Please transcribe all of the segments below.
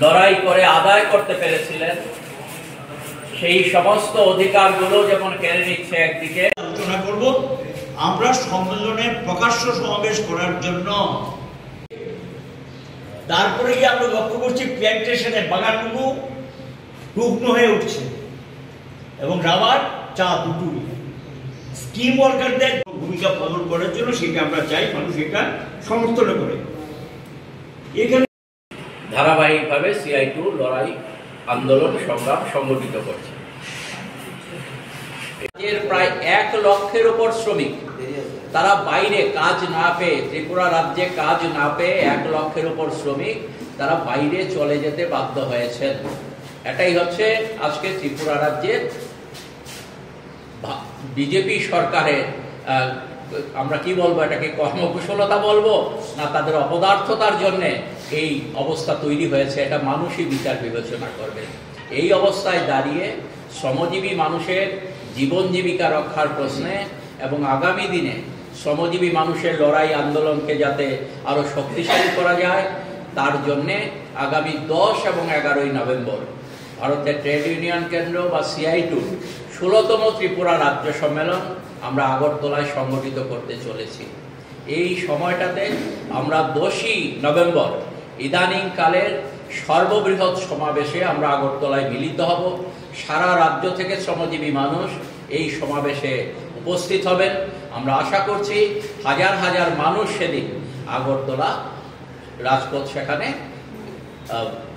লড়াই করে আদায় করতে পেরেছিলেন, সেই সমস্ত অধিকারগুলো যেমন কেড়ে নিচ্ছে একদিকে। আলোচনা করব আমরা সম্মেলনে প্রকাশ্য সমাবেশ করার জন্য। তারপরে গিয়ে আমরা লক্ষ্য করছি প্ল্যান্টেশনের বাগানগুলো রুগ্ন হয়ে উঠছে এবং রাবার চা দুটোই স্কিম ওয়ার্কারদের ভূমিকা পালন করার জন্য সেটা আমরা চাই মানুষ এটা সমর্থন করে। এখানে ধারাবাহিকভাবে CI2 লড়াই আন্দোলন সংগ্রাম সংগঠিত করছে। এর প্রায় 1 লক্ষের উপর শ্রমিক তারা বাইরে কাজ না পেয়ে, ত্রিপুরা রাজ্যে কাজ না পেয়ে 1 লক্ষের উপর শ্রমিক তারা বাইরে চলে যেতে বাধ্য হয়েছেন। এটাই হচ্ছে আজকে ত্রিপুরা রাজ্যের বিজেপি সরকারের আমরা কি বলবো, এটাকে কর্মকুশলতা বলবো না তাদের অপদার্থতার জন্য এই অবস্থা তৈরি হয়েছে, এটা মানুষই বিচার বিবেচনা করবে। এই অবস্থায় দাঁড়িয়ে শ্রমজীবী মানুষের জীবন জীবিকা রক্ষার প্রশ্নে এবং আগামী দিনে শ্রমজীবী মানুষের লড়াই আন্দোলনকে যাতে আরো শক্তিশালী করা যায়, তার জন্যে আগামী 10 এবং 11ই নভেম্বর ভারতের ট্রেড ইউনিয়ন কেন্দ্র বা CI2 16তম ত্রিপুরা রাজ্য সম্মেলন আমরা আগরতলায় সংগঠিত করতে চলেছি। এই সময়টাতে আমরা 10ই নভেম্বর ইদানিং কালের সর্ববৃহৎ সমাবেশে আমরা আগরতলায় মিলিত হব। সারা রাজ্য থেকে শ্রমজীবী মানুষ এই সমাবেশে উপস্থিত হবেন। আমরা আশা করছি হাজার হাজার মানুষ সেদিন আগরতলা রাজপথ সেখানে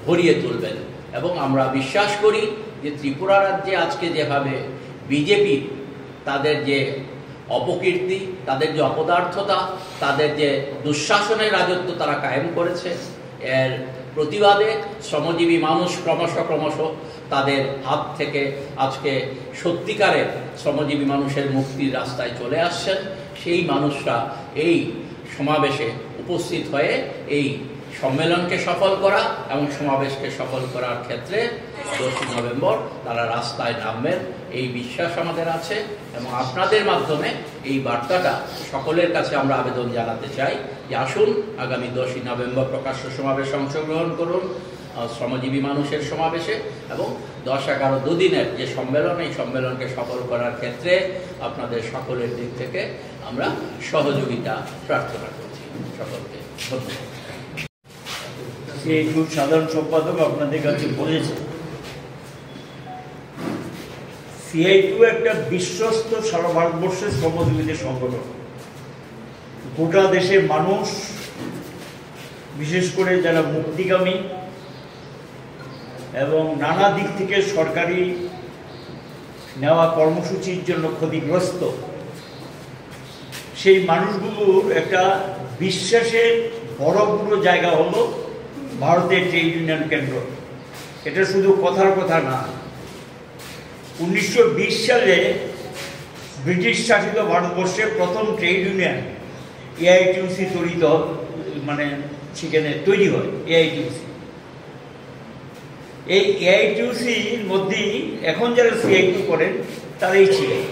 ভরিয়ে তুলবেন এবং আমরা বিশ্বাস করি যে ত্রিপুরা রাজ্যে আজকে যেভাবে বিজেপি তাদের যে অপকীর্তি, তাদের যে অপদার্থতা, তাদের যে দুঃশাসনের রাজত্ব তারা কায়েম করেছে, এর প্রতিবাদে শ্রমজীবী মানুষ ক্রমশ তাদের হাত থেকে আজকে সত্যিকারের শ্রমজীবী মানুষের মুক্তির রাস্তায় চলে আসছেন। সেই মানুষরা এই সমাবেশে উপস্থিত হয়ে এই সম্মেলনকে সফল করা এবং সমাবেশকে সফল করার ক্ষেত্রে 10ই নভেম্বর তারা রাস্তায় নামবেন, এই বিশ্বাস আমাদের আছে। এবং আপনাদের মাধ্যমে এই বার্তাটা সকলের কাছে আমরা আবেদন জানাতে চাই যে আসুন আগামী 10ই নভেম্বর প্রকাশ্য সমাবেশে অংশগ্রহণ করুন, শ্রমজীবী মানুষের সমাবেশে, এবং 10-11 দুদিনের যে সম্মেলন, এই সম্মেলনকে সফল করার ক্ষেত্রে আপনাদের সকলের দিক থেকে আমরা সহযোগিতা প্রার্থনা করছি। সকলকে ধন্যবাদ। CI2 সাধারণ সম্পাদক আপনাদের কাছে বলেছে CI2 একটা বিশ্বস্ত সারা ভারতবর্ষের শ্রমজীবীদের সংগঠন। গোটা দেশের মানুষ, বিশেষ করে যারা মুক্তিগামী এবং নানা দিক থেকে সরকারি নেওয়া কর্মসূচির জন্য ক্ষতিগ্রস্ত, সেই মানুষগুলোর একটা বিশ্বাসের বড় জায়গা হলো ভারতের ট্রেড ইউনিয়ন কেন্দ্র। এটা শুধু কথার কথা না। 1920 সালে ব্রিটিশ শাসিত ভারতবর্ষে প্রথম ট্রেড ইউনিয়ন AITUC সেখানে তৈরি হয়। AITUC, এই AITUCর মধ্যেই এখন যারা CI2 করেন তারাই ছিলেন।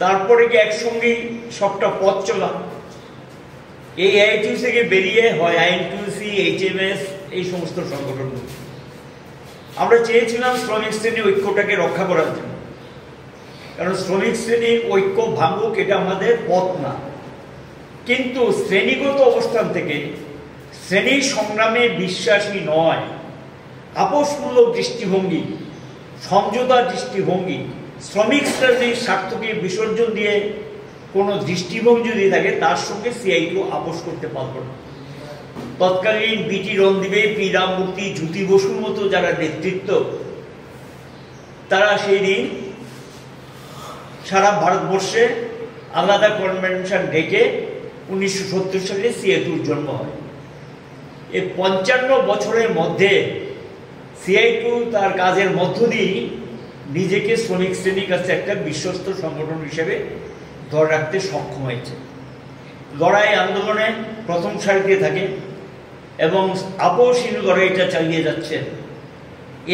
তারপরে কি একসঙ্গেই সবটা পথ চলা। এই AITUC থেকে বেরিয়ে হয় INTUC, HMS, এই সমস্ত সংগঠনগুলো। আমরা চেয়েছিলাম শ্রমিক শ্রেণীর ঐক্যটাকে রক্ষা করার জন্য, কারণ শ্রমিক শ্রেণীর ঐক্য ভাঙুক এটা আমাদের পথ না। কিন্তু শ্রেণীগত অবস্থান থেকে শ্রেণী সংগ্রামে বিশ্বাসী নয়, আপোষমূলক দৃষ্টিভঙ্গি, সমঝোতার দৃষ্টিভঙ্গি, শ্রমিক শ্রেণীর স্বার্থকে বিসর্জন দিয়ে কোনো দৃষ্টিভঙ্গি যদি থাকে তার সঙ্গে CI2 আপোষ করতে পারব না। তৎকালীন BT রণদিবে, P রামমূর্তি, জ্যোতি বসুর মতো যারা নেতৃত্ব, তারা সেই দিন সারা ভারতবর্ষে আলাদা কনভেনশন ডেকে 1970 সালে CI2-র জন্ম হয়। এই 55 বছরের মধ্যে CI2 তার কাজের মধ্য দিয়ে নিজেকে শ্রমিক শ্রেণীর কাছে একটা বিশ্বস্ত সংগঠন হিসেবে ধরে রাখতে সক্ষম হয়েছে। লড়াই আন্দোলনে প্রথম সারিতে থাকে এবং আপোষহীন লড়াইটা চালিয়ে যাচ্ছে।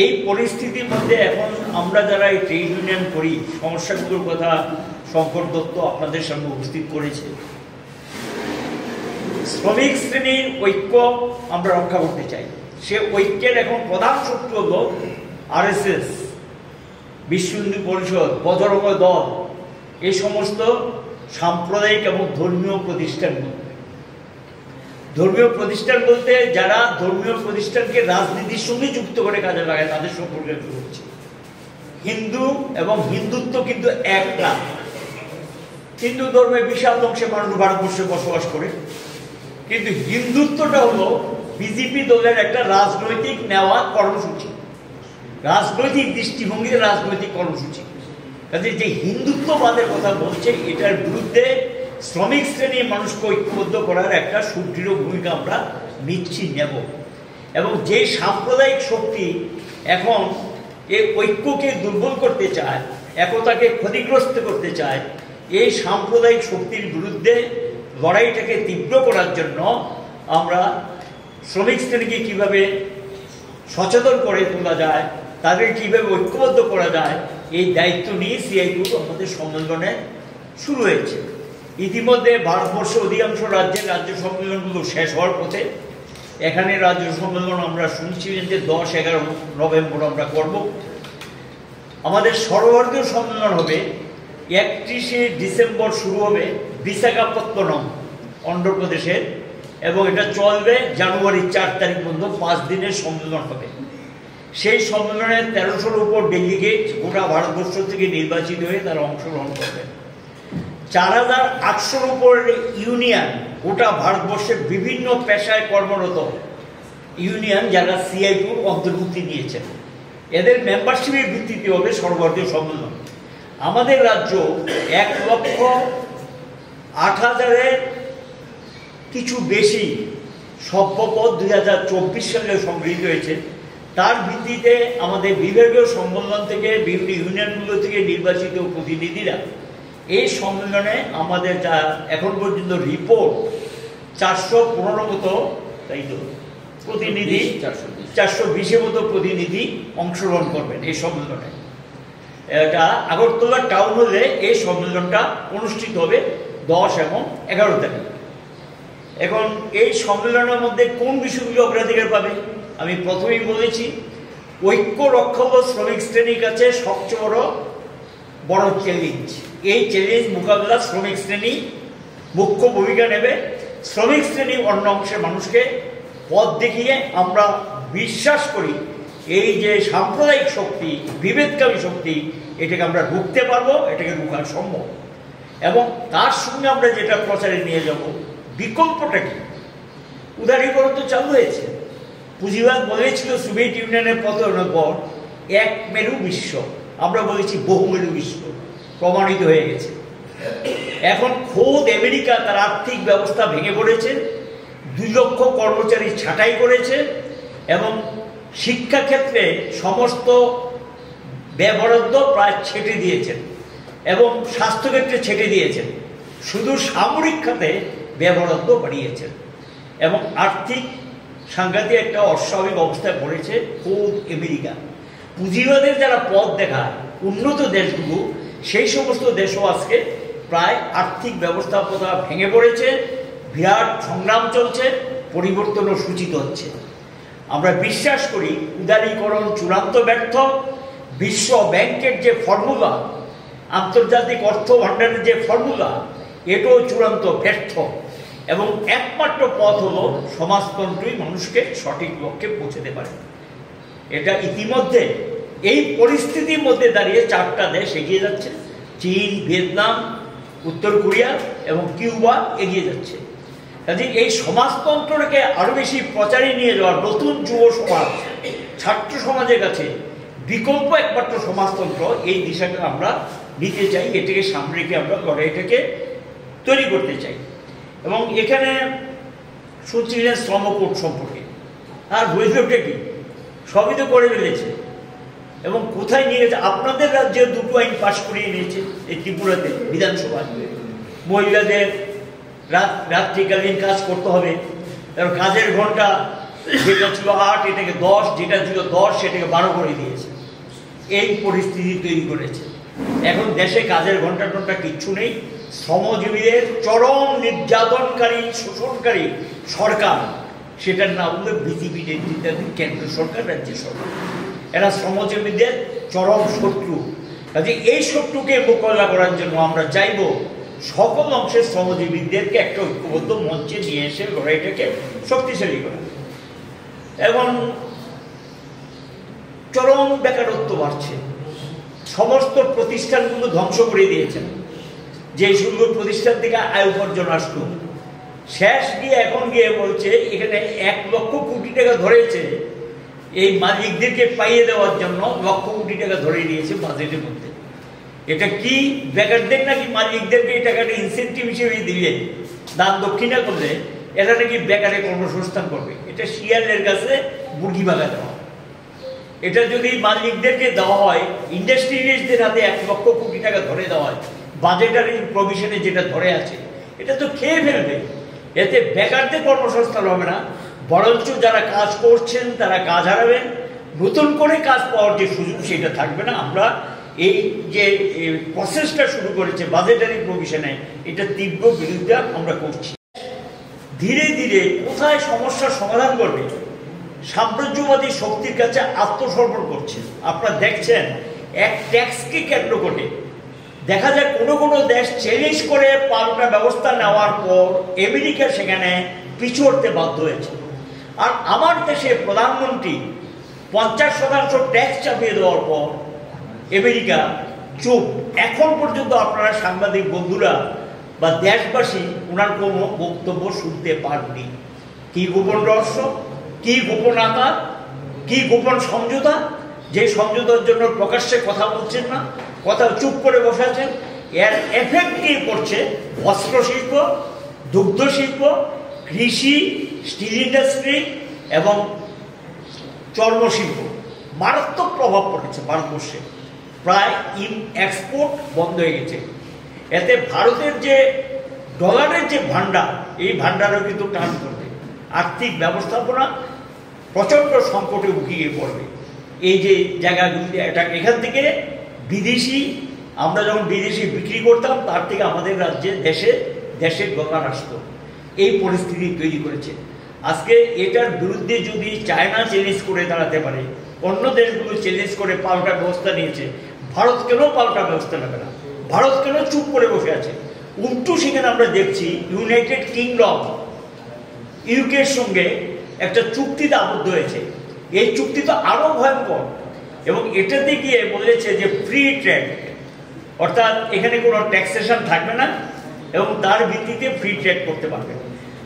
এই পরিস্থিতির মধ্যে এখন আমরা যারা এই ট্রেড ইউনিয়ন করি, সমস্যাগুলোর কথা শঙ্কর দত্ত আপনাদের সামনে উপস্থিত করেছে। শ্রমিক শ্রেণীর ঐক্য আমরা রক্ষা করতে চাই। সে ঐক্যের এখন প্রধান শত্রু হল RSS, বিশ্ব হিন্দু পরিষদ, বজরঙ্গ দল, এই সমস্ত সাম্প্রদায়িক এবং ধর্মীয় প্রতিষ্ঠানগুলো। ধর্মীয় প্রতিষ্ঠান বলতে যারা ধর্মীয় প্রতিষ্ঠানকে রাজনীতির সঙ্গে যুক্ত করে কাজে লাগায় তাদের সম্পর্কে বলছি। হিন্দু এবং হিন্দুত্ব কিন্তু এক না। হিন্দু ধর্মের বিশাল অংশে মানুষ ভারতবর্ষে বসবাস করে, কিন্তু হিন্দুত্বটা হলো বিজেপি দলের একটা রাজনৈতিক নেওয়া কর্মসূচি, রাজনৈতিক দৃষ্টিভঙ্গিতে রাজনৈতিক কর্মসূচি। কাজে যে হিন্দুত্ববাদের কথা বলছে এটার বিরুদ্ধে শ্রমিক শ্রেণীর মানুষকে ঐক্যবদ্ধ করার একটা সুদৃঢ় ভূমিকা আমরা নিচ্ছি নেব। এবং যে সাম্প্রদায়িক শক্তি এখন এই ঐক্যকে দুর্বল করতে চায়, একতাকে ক্ষতিগ্রস্ত করতে চায়, এই সাম্প্রদায়িক শক্তির বিরুদ্ধে লড়াইটাকে তীব্র করার জন্য আমরা শ্রমিক শ্রেণীকে কীভাবে সচেতন করে তোলা যায়, তাদের কীভাবে ঐক্যবদ্ধ করা যায়, এই দায়িত্ব নিয়ে CITU আমাদের সম্মেলনে শুরু হয়েছে। ইতিমধ্যে ভারতবর্ষের অধিকাংশ রাজ্যের রাজ্য সম্মেলনগুলো শেষ হওয়ার পথে। এখানে রাজ্য সম্মেলন আমরা শুনছি যে 10-11 নভেম্বর আমরা করব। আমাদের সর্বভারতীয় সম্মেলন হবে 31শে ডিসেম্বর, শুরু হবে বিশাখাপত্তনম অন্ধ্রপ্রদেশের, এবং এটা চলবে জানুয়ারি 4 তারিখ পর্যন্ত 5 দিনের সম্মেলন হবে। সেই সম্মেলনে 1300-র উপর ডেলিগেট গোটা ভারতবর্ষ থেকে নির্বাচিত হয়ে তারা অংশগ্রহণ করবে। 4800-র উপর ইউনিয়ন গোটা ভারতবর্ষের বিভিন্ন পেশায় কর্মরত ইউনিয়ন যারা CITUর অন্তর্ভুক্তি নিয়েছেন, এদের মেম্বারশিপের ভিত্তিতে হবে সর্বভারতীয় সম্মেলন। আমাদের রাজ্য 1,08,000-এর কিছু বেশি সভ্যপদ 2024 সালে সংগৃহীত হয়েছে। তার ভিত্তিতে আমাদের বিভাগীয় সম্মেলন থেকে বিভিন্ন ইউনিয়নগুলো থেকে নির্বাচিত প্রতিনিধিরা এই সম্মেলনে আমাদের যা এখন পর্যন্ত রিপোর্ট 415 মতো, তাই তো প্রতিনিধি, 420-এর মতো প্রতিনিধি অংশগ্রহণ করবেন এই সম্মেলনে। এটা আগরতলা টাউন হলে এই সম্মেলনটা অনুষ্ঠিত হবে 10 এবং 11 তারিখ। এখন এই সম্মেলনের মধ্যে কোন বিষয়গুলো অগ্রাধিকার পাবে? আমি প্রথমেই বলেছি, ঐক্য রক্ষা হল শ্রমিক শ্রেণীর কাছে সবচেয়ে বড় চ্যালেঞ্জ। এই চ্যালেঞ্জ মোকাবেলা শ্রমিক শ্রেণী মুখ্য ভূমিকা নেবে। শ্রমিক শ্রেণী অন্য অংশের মানুষকে পথ দেখিয়ে আমরা বিশ্বাস করি এই যে সাম্প্রদায়িক শক্তি, বিভেদকামী শক্তি, এটাকে আমরা রুখতে পারবো, এটাকে রুখা সম্ভব। এবং তার সঙ্গে আমরা যেটা প্রচারে নিয়ে যাব, বিকল্পটা কি? উদারীকরণ তো চালু হয়েছে। পুঁজিবাদ বলেছিল সোভিয়েত ইউনিয়নের পতনের পর এক মেরু বিশ্ব, আমরা বলেছি বহুমেরু বিশ্ব, প্রমাণিত হয়ে গেছে। এখন খোদ আমেরিকা তার আর্থিক ব্যবস্থা ভেঙে পড়েছে, 2 লক্ষ কর্মচারী ছাঁটাই করেছে, এবং শিক্ষাক্ষেত্রে সমস্ত ব্যয়-বরাদ্দ প্রায় ছেটে দিয়েছেন, এবং স্বাস্থ্যক্ষেত্রে ছেটে দিয়েছেন। শুধু সামরিক খাতে ব্যয়-বরাদ্দ বাড়িয়েছেন, এবং আর্থিক সাংঘাতিক একটা অস্বাভাবিক অবস্থায় পড়েছে খোদ আমেরিকা। পুঁজিবাদের যারা পথ দেখায় উন্নত দেশগুলো, সেই সমস্ত দেশও আজকে প্রায় আর্থিক ব্যবস্থাপনা ভেঙে পড়েছে, বিরাট সংগ্রাম চলছে, পরিবর্তনও সূচিত হচ্ছে। আমরা বিশ্বাস করি উদারীকরণ চূড়ান্ত ব্যর্থ। বিশ্ব ব্যাংকের যে ফর্মুলা, আন্তর্জাতিক অর্থ ভাণ্ডারের যে ফর্মুলা, এটাও চূড়ান্ত ব্যর্থ। এবং একমাত্র পথ হলো সমাজতন্ত্রই মানুষকে সঠিক লক্ষ্যে পৌঁছাতে পারে। এটা ইতিমধ্যে এই পরিস্থিতির মধ্যে দাঁড়িয়ে 4টা দেশ এগিয়ে যাচ্ছে, চীন, ভিয়েতনাম, উত্তর কোরিয়া এবং কিউবা এগিয়ে যাচ্ছে। কাজে এই সমাজতন্ত্রকে আরো বেশি প্রচারে নিয়ে যাওয়ার নতুন যুব সমাজ, ছাত্র সমাজের কাছে বিকল্প একমাত্র সমাজতন্ত্র, এই দিশাকে আমরা নিতে চাই। এটাকে সামনে রেখে আমরা লড়াইটাকে তৈরি করতে চাই। এবং এখানে শুনছি শ্রম কোড সম্পর্কে, আর বৈধব্যটা কি সবই তো করে ফেলেছে, এবং কোথায় নিয়ে গেছে। আপনাদের রাজ্যে 2টো আইন পাশ করিয়ে নিয়েছে এই ত্রিপুরাতে বিধানসভায়। মহিলাদের রাত্রিকালীন কাজ করতে হবে, এবং কাজের ঘন্টা যেটা ছিল 8 এটাকে 10, যেটা ছিল 10 সেটাকে 12 করে দিয়েছে। এই পরিস্থিতি তৈরি করেছে। এখন দেশে কাজের ঘন্টা কিচ্ছু নেই, শ্রমজীবীদের চরম নির্যাতনকারী শোষণকারী সরকার, সেটার নাম হলো বিজেপি নেতৃত্বাধীন কেন্দ্র সরকার, রাজ্য সরকার। এরা শ্রমজীবীদের চরম শত্রু। কাজে এই শত্রুকে মোকাবিলা করার জন্য আমরা চাইব সকল অংশের শ্রমজীবীদেরকে একটা ঐক্যবদ্ধ মঞ্চে নিয়ে এসে লড়াইটাকে শক্তিশালী করা। এবং চরম বেকারত্ব বাড়ছে, সমস্ত প্রতিষ্ঠানগুলো ধ্বংস করে দিয়েছেন। যে সুন্দর প্রতিষ্ঠান থেকে আয় উপার্জন আসতো, শেষ গিয়ে এখন গিয়ে বলছে এখানে 1 লক্ষ কোটি টাকা ধরেছে এই মালিকদেরকে পাইয়ে দেওয়ার জন্য, লক্ষ কোটি টাকা ধরে দিয়েছে বাজেটের মধ্যে। এটা কি বেকারদের নাকি মালিকদেরকে এই টাকাটা ইনসেন্টিভ হিসেবে দিলে, দান দক্ষিণা করলে এরা নাকি বেকারে কর্মসংস্থান করবে? এটা শিয়ালের কাছে মুরগি বাগা দেওয়া। এটা যদি মালিকদেরকে দেওয়া হয়, ইন্ডাস্ট্রিয়ালিস্টদের হাতে 1 লক্ষ কোটি টাকা ধরে দেওয়া হয়, বাজেটারি প্রভিশনে যেটা ধরে আছে, এটা তো খেয়ে ফেলবে। এতে বেকারদের কর্মসংস্থান হবে না, বরঞ্চ যারা কাজ করছেন তারা কাজ হারাবেন, নতুন করে কাজ পাওয়ার যে সুযোগ সেটা থাকবে না। আমরা এই যে প্রসেসটা শুরু করেছে বাজেটারি প্রভিশনে, এটা তীব্র বিরোধিতা আমরা করছি। ধীরে ধীরে কোথায় সমস্যার সমাধান করবে? সাম্রাজ্যবাদী শক্তির কাছে আত্মসমর্পণ করছে। আপনারা দেখছেন এক ট্যাক্সকে কেন্দ্র করে দেখা যায় কোনো কোনো দেশ চ্যালেঞ্জ করে পাল্টা ব্যবস্থা নেওয়ার পর আমেরিকা সেখানে পিছু হটতে বাধ্য হয়েছে। আর আমার দেশে প্রধানমন্ত্রী 50% ট্যাক্স চাপিয়ে দেওয়ার পর আমেরিকা চুপ। এখন পর্যন্ত আপনারা সাংবাদিক বন্ধুরা বা দেশবাসী ওনার কোনো বক্তব্য শুনতে পাননি। কি গোপন রহস্য, কি গোপন আকার, কি গোপন সমঝোতা, যে সমঝোতার জন্য প্রকাশ্যে কথা বলছেন না, কথা চুপ করে বসে আছেন। এর এফেক্ট কি পড়ছে বস্ত্র শিল্প, দুগ্ধ শিল্প, কৃষি, স্টিল ইন্ডাস্ট্রি এবং চর্মশিল্প মারাত্মক প্রভাব পড়েছে ভারতবর্ষে। প্রায় এক্সপোর্ট বন্ধ হয়ে গেছে। এতে ভারতের যে ডলারের যে ভান্ডার, এই ভান্ডারও কিন্তু টান করবে। আর্থিক ব্যবস্থাপনা প্রচণ্ড সংকটে গিয়ে পড়বে। এই যে জায়গাগুলিতে এখান থেকে বিদেশি, আমরা যখন বিদেশি বিক্রি করতাম তার থেকে আমাদের রাজ্যে দেশে ডলার আসতো। এই পরিস্থিতি তৈরি করেছে। আজকে এটার বিরুদ্ধে যদি চায়না চ্যালেঞ্জ করে দাঁড়াতে পারে, অন্য দেশগুলো চ্যালেঞ্জ করে পাল্টা ব্যবস্থা নিয়েছে, ভারত কেন পাল্টা ব্যবস্থা নেবে না? ভারত কেন চুপ করে বসে আছে? উল্টো সেখানে আমরা দেখছি ইউনাইটেড কিংডম ইউকের সঙ্গে একটা চুক্তিতে আবদ্ধ হয়েছে। এই চুক্তি তো আরো ভয়ঙ্কর, এবং এটাতে গিয়ে বলেছে যে ফ্রি ট্রেড, অর্থাৎ এখানে কোনো ট্যাক্সেশন থাকবে না এবং তার ভিত্তিতে ফ্রি ট্রেড করতে পারবে।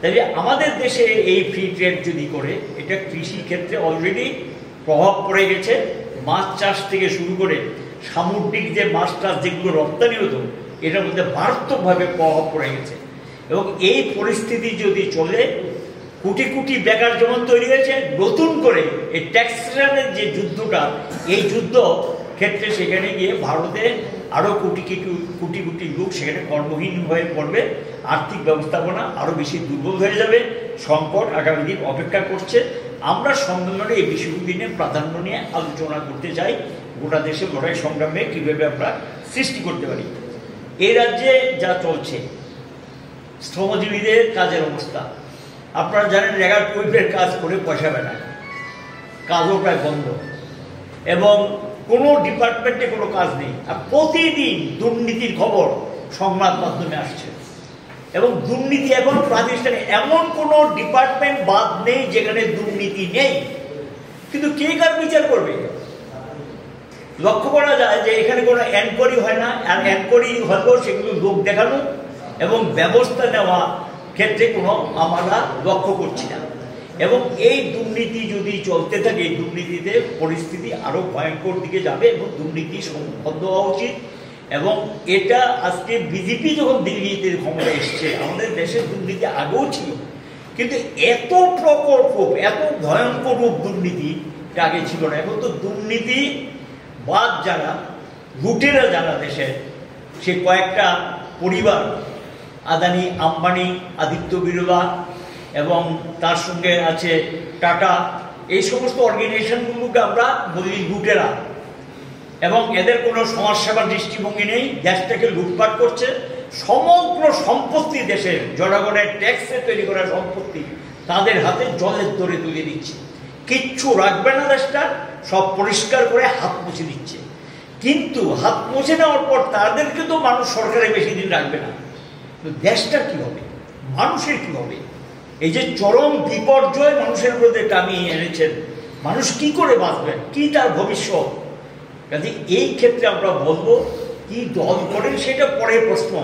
তাহলে আমাদের দেশে এই ফ্রি ট্রেড যদি করে, এটা কৃষি ক্ষেত্রে অলরেডি প্রভাব পড়ে গেছে। মাছ চাষ থেকে শুরু করে সামুদ্রিক যে মাছ টাছ যেগুলো রপ্তানি হতো, এটার মধ্যে মারাত্মকভাবে প্রভাব পড়ে গেছে। এবং এই পরিস্থিতি যদি চলে, কোটি কোটি বেকার যেমন তৈরি হয়েছে, নতুন করে এই ট্যাক্সেশনের যে যুদ্ধটা, এই যুদ্ধ ক্ষেত্রে সেখানে গিয়ে ভারতে আরও কোটি কোটি লোক সেখানে কর্মহীন হয়ে পড়বে। আর্থিক ব্যবস্থাপনা আরও বেশি দুর্বল হয়ে যাবে। সংকট আগামী দিন অপেক্ষা করছে। আমরা সম্মেলনে এই বিষয়গুলি নিয়ে প্রাধান্য নিয়ে আলোচনা করতে চাই। গোটা দেশে লড়াই সংগ্রামে কীভাবে আমরা সৃষ্টি করতে পারি। এই রাজ্যে যা চলছে, শ্রমজীবীদের কাজের অবস্থা আপনারা জানেন, রেগার কুইপের কাজ করে পয়সা পায় না, কাজও প্রায় বন্ধ, এবং কোনো ডিপার্টমেন্টে কোনো কাজ নেই। আর প্রতিদিন দুর্নীতির খবর সংবাদ মাধ্যমে আসছে, এবং দুর্নীতি এখন প্রাতিষ্ঠানিক, এমন কোনো ডিপার্টমেন্ট বাদ নেই যেখানে দুর্নীতি নেই। কিন্তু কে কার বিচার করবে? লক্ষ্য করা যায় যে এখানে কোনো এনকোয়ারি হয় না, আর এনকোয়ারি হলেও সেগুলো লোক দেখানো এবং ব্যবস্থা নেওয়া ক্ষেত্রে কোনো আমরা লক্ষ্য করছি না। এবং এই দুর্নীতি যদি চলতে থাকে, এই দুর্নীতিতে পরিস্থিতি আরো ভয়ঙ্কর দিকে যাবে, এবং দুর্নীতি বন্ধ হওয়া উচিত। এবং এটা আজকে বিজেপি যখন দিল্লিতে ক্ষমতা এসছে, আমাদের দেশের দুর্নীতি আগেও ছিল, কিন্তু এত প্রকল্প, এত ভয়ঙ্কর রূপ দুর্নীতি আগে ছিল না। এখন তো দুর্নীতি বাদ যারা লুটেরা যারা দেশের, সে কয়েকটা পরিবার, আদানি, আম্বানি, আদিত্য বিড়লা এবং তার সঙ্গে আছে টাটা, এই সমস্ত অর্গানাইজেশনগুলোকে আমরা বলি লুটেরা, এবং এদের কোনো সমাজসেবার দৃষ্টিভঙ্গি নেই, দেশটাকে লুটপাট করছে সমগ্র সম্পত্তি দেশের জনগণের ট্যাক্সে তৈরি করা সম্পত্তি তাদের হাতে জলের দরে তুলে দিচ্ছে। কিচ্ছু রাখবে না দেশটা, সব পরিষ্কার করে হাত মুছে দিচ্ছে। কিন্তু হাত মুছে নেওয়ার পর তাদেরকে তো মানুষ সরকারে বেশি দিন রাখবে না, দেশটা কি হবে, মানুষের কি হবে? এই যে চরম বিপর্যয় মানুষের মধ্যে টানিয়ে এনেছেন, মানুষ কি করে বাঁচবেন, কি তার ভবিষ্যৎ? কাজে এই ক্ষেত্রে আমরা বলবো কি দল করেন সেটা পরের প্রশ্ন,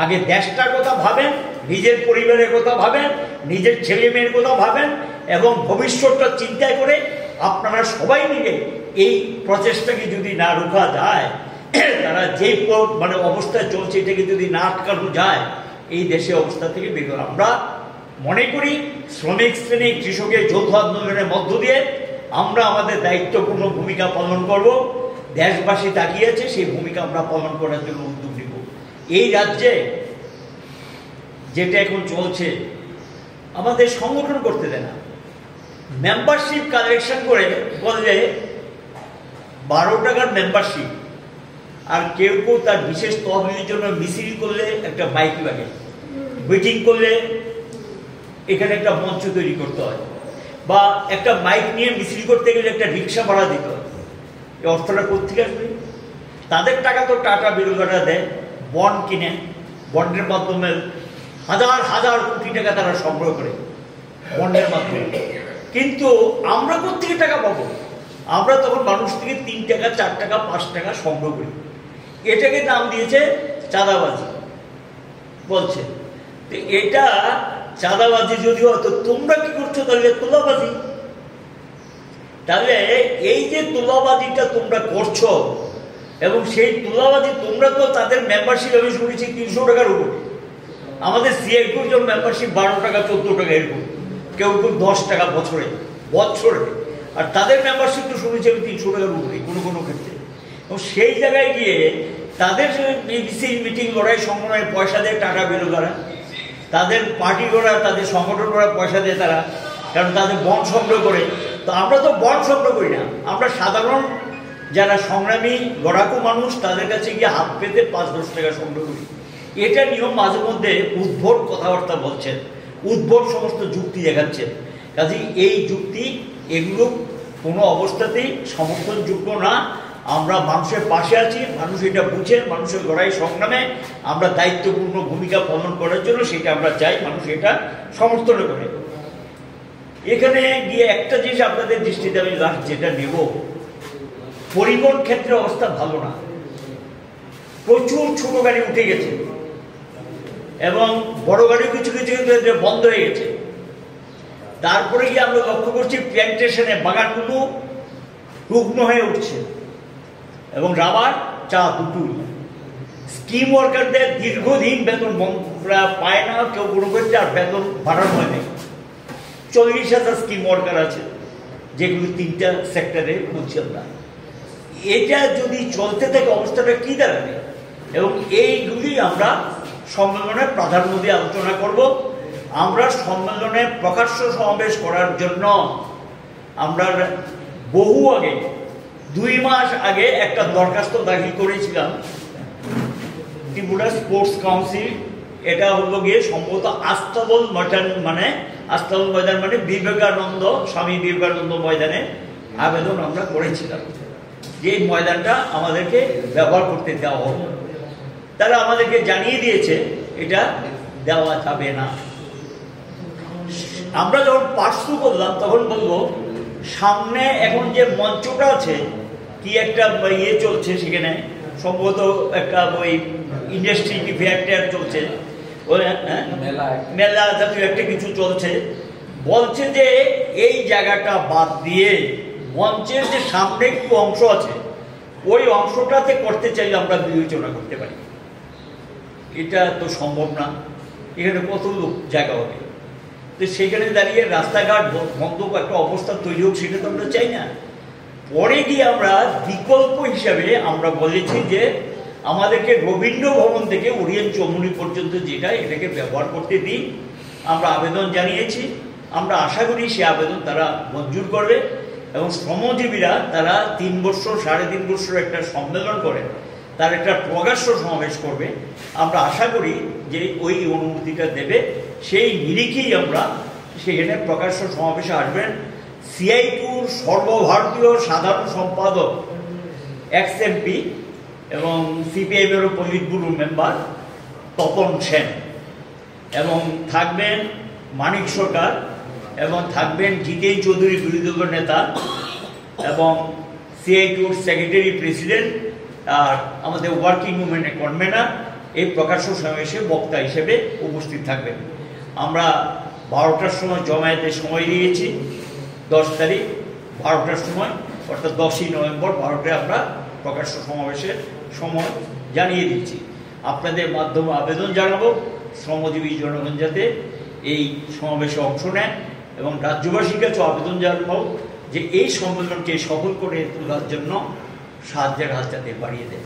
আগে দেশটার কথা ভাবেন, নিজের পরিবারের কথা ভাবেন, নিজের ছেলে মেয়ের কথা ভাবেন, এবং ভবিষ্যৎটা চিন্তা করে আপনারা সবাই মিলে এই প্রচেষ্টাকে যদি না রোখা যায়, তারা যে মানে অবস্থায় চলছে এটাকে যদি না আটকানো যায়, এই দেশে অবস্থা থেকে বের করা। আমরা মনে করি শ্রমিক শ্রেণী কৃষকের যৌথ আন্দোলনের মধ্য দিয়ে আমরা আমাদের দায়িত্বপূর্ণ ভূমিকা পালন করব। দেশবাসী তাকিয়ে আছে, সেই ভূমিকা আমরা পালন করার জন্য উদ্যোগ নিব। এই রাজ্যে যেটা এখন চলছে, আমাদের সংগঠন করতে দেয় না, মেম্বারশিপ কালেকশন করে বললে 12 টাকার মেম্বারশিপ, আর কেউ কেউ তার বিশেষ তহবিলের জন্য মিছিল করলে একটা বাইক লাগে, মিটিং করলে এখানে একটা মঞ্চ তৈরি করতে হয়, বা একটা মাইক নিয়ে মিছিল করতে গেলে একটা রিক্সা ভাড়া দিতে হয়। এই অর্থটা কোথেকে আসবে? তাদের টাকা তো টাটা বিরোধীরা দেয়, বন্ড কিনে, বন্ডের মাধ্যমে হাজার হাজার কোটি টাকা তারা সংগ্রহ করে বন্ডের মাধ্যমে। কিন্তু আমরা কোথেকে টাকা পাবো? আমরা তখন মানুষ থেকে 3 টাকা 4 টাকা 5 টাকা সংগ্রহ করি। এটাকে নাম দিয়েছে চাঁদাবাজি বলছে। তো এটা চাঁদাবাজি যদি হয়, তো তোমরা কি করছো তাহলে? তোলাবাজি। তাহলে এই যে তোলাবাজিটা তোমরা করছো, এবং সেই তোলাবাজি তোমরা তো তাদের মেম্বারশিপ আমি শুনেছি 300 টাকার উপর। আমাদের সিআইটির জন্য মেম্বারশিপ 12 টাকা 14 টাকা এরকম, কেউ কেউ 10 টাকা বছরে বছরে, আর তাদের মেম্বারশিপ তো শুনেছি আমি 300 টাকার উপরে কোনো কোনো ক্ষেত্রে। এবং সেই জায়গায় গিয়ে তাদের মিটিং লড়াই সংগ্রামের পয়সা দেয় টাটা বিরোধীরা, তাদের পার্টি করা, তাদের সংগঠন করা পয়সা দেয় তারা, কারণ তাদের বন্ড সংগ্রহ করে। তো আমরা তো বন্ড সংগ্রহ করি না, আমরা সাধারণ যারা সংগ্রামী লড়াকু মানুষ তাদের কাছে গিয়ে হাত পেতে 5-10 টাকা সংগ্রহ করি। এটা নিয়ম মাঝে মধ্যে উদ্ভট কথাবার্তা বলছেন, উদ্ভট সমস্ত যুক্তি দেখাচ্ছেন। কাজেই এই যুক্তি এগুলো কোনো অবস্থাতেই সমর্থনযোগ্য না। আমরা মানুষের পাশে আছি, মানুষ এটা বুঝে, মানুষের লড়াই সংগ্রামে আমরা দায়িত্বপূর্ণ ভূমিকা পালন করার জন্য সেটা আমরা চাই, মানুষ এটা সমর্থন করে। এখানে গিয়ে একটা জিনিস আপনাদের দৃষ্টিতে আমি যেটা নেব, পরিবহন ক্ষেত্রে অবস্থা ভালো না, প্রচুর ছোট গাড়ি উঠে গেছে এবং বড় গাড়ি কিছু কিছু ক্ষেত্রে বন্ধ হয়ে গেছে। তারপরে গিয়ে আমরা লক্ষ্য করছি প্ল্যান্টেশনে বাগানগুলো রুগ্ন হয়ে উঠছে, এবং রাবার চা দুটোই। স্কিম ওয়ার্কারদের দীর্ঘদিন বেতন পায় না, কেউ কোনো ক্ষেত্রে আর বেতন বাড়ানো হয় নাই। 40,000 স্কিম ওয়ার্কার আছে, যেগুলো 3টা সেক্টরে বলছি আমরা। এটা যদি চলতে থাকে অবস্থাটা কি দাঁড়াবে? এবং এইগুলি আমরা সম্মেলনে প্রাধান্য দিয়ে আলোচনা করব। আমরা সম্মেলনে প্রকাশ্য সমাবেশ করার জন্য আমরা বহু আগে 2 মাস আগে একটা দরখাস্ত দাখিল করেছিলাম ত্রিপুরা স্পোর্টস কাউন্সিল। এটা হলো গিয়ে সম্ভবত আস্তাবল ময়দান, মানে আস্তাবল ময়দান মানে বিবেকানন্দ, স্বামী বিবেকানন্দ ময়দানে আবেদন আমরা করেছিলাম যে এই ময়দানটা আমাদেরকে ব্যবহার করতে দেওয়া হবে। তারা আমাদেরকে জানিয়ে দিয়েছে এটা দেওয়া যাবে না। আমরা যখন পার্সু করলাম তখন বলবো সামনে এখন যে মঞ্চটা আছে, কি একটা ইয়ে চলছে সেখানে, সম্ভবত একটা ওই ইন্ডাস্ট্রি ফেয়ার চলছে, মেলা জাতীয় একটা কিছু চলছে। বলছে যে এই জায়গাটা বাদ দিয়ে মঞ্চের যে সামনে একটু অংশ আছে ওই অংশটাতে করতে চাইলে আমরা বিবেচনা করতে পারি। এটা তো সম্ভব না, এখানে কত লোক জায়গা হবে। তো সেখানে দাঁড়িয়ে রাস্তাঘাট বন্ধ একটা অবস্থা তৈরি হোক, সেটা তো আমরা চাই না। পরে গিয়ে আমরা বিকল্প হিসাবে আমরা বলেছি যে আমাদেরকে রবীন্দ্র ভবন থেকে ওরিয়েন্ট চৌমুহনী পর্যন্ত যেটা, এটাকে ব্যবহার করতে দিই। আমরা আবেদন জানিয়েছি, আমরা আশা করি সে আবেদন তারা মঞ্জুর করবে, এবং শ্রমজীবীরা তারা 3 বছর 3.5 বছর একটা সম্মেলন করে তার একটা প্রকাশ্য সমাবেশ করবে। আমরা আশা করি যে ওই অনুমতিটা দেবে, সেই নিরিখেই আমরা সেখানে প্রকাশ্য সমাবেশে আসবেন। সিআইটিউর সর্বভারতীয় সাধারণ সম্পাদক এক্স এমপি এবং সিপিআইএমের polit bureau member Tapan Sen, এবং থাকবেন মানিক সরকার, এবং থাকবেন জিতেন চৌধুরী বিরোধী দলের নেতা, এবং সিআইটিউর সেক্রেটারি প্রেসিডেন্ট আর আমাদের ওয়ার্কিং উমেনের কনভেনার এই প্রকাশ্য সমাবেশে বক্তা হিসেবে উপস্থিত থাকবেন। আমরা 12টার সময় জমায়েতের সময় দিয়েছি, 10 তারিখ 12টার সময়, অর্থাৎ 10ই নভেম্বর 12টায় আমরা প্রকাশ্য সমাবেশের সময় জানিয়ে দিচ্ছি। আপনাদের মাধ্যমে আবেদন জানাবো শ্রমজীবী জনগণ যাতে এই সমাবেশে অংশ নেন, এবং রাজ্যবাসীর কাছে আবেদন জানাবো যে এই সম্মেলনকে সফল করে তোলার জন্য সাহায্যের হাত যাতে বাড়িয়ে দেয়।